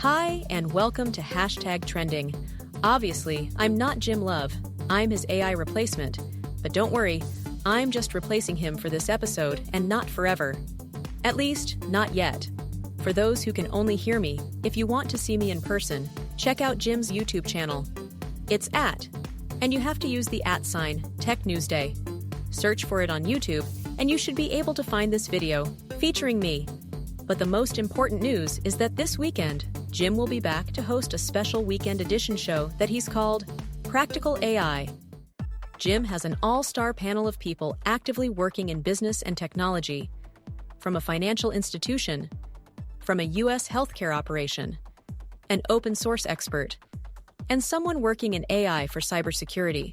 Hi, and welcome to Hashtag Trending. Obviously, I'm not Jim Love. I'm his AI replacement. But don't worry, I'm just replacing him for this episode and not forever. At least, not yet. For those who can only hear me, if you want to see me in person, check out Jim's YouTube channel. It's and you have to use the @ Tech News Day. Search for it on YouTube, and you should be able to find this video featuring me. But the most important news is that this weekend, Jim will be back to host a special weekend edition show that he's called Practical AI. Jim has an all-star panel of people actively working in business and technology, from a financial institution, from a U.S. healthcare operation, an open source expert, and someone working in AI for cybersecurity.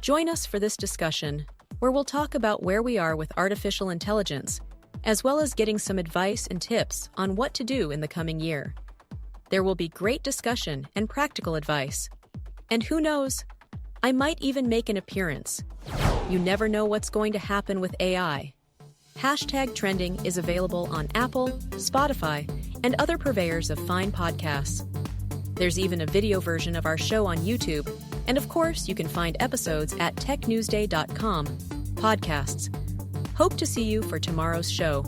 Join us for this discussion, where we'll talk about where we are with artificial intelligence, as well as getting some advice and tips on what to do in the coming year. There will be great discussion and practical advice. And who knows, I might even make an appearance. You never know what's going to happen with AI. Hashtag Trending is available on Apple, Spotify, and other purveyors of fine podcasts. There's even a video version of our show on YouTube, and of course, you can find episodes at technewsday.com. Podcasts. Hope to see you for tomorrow's show.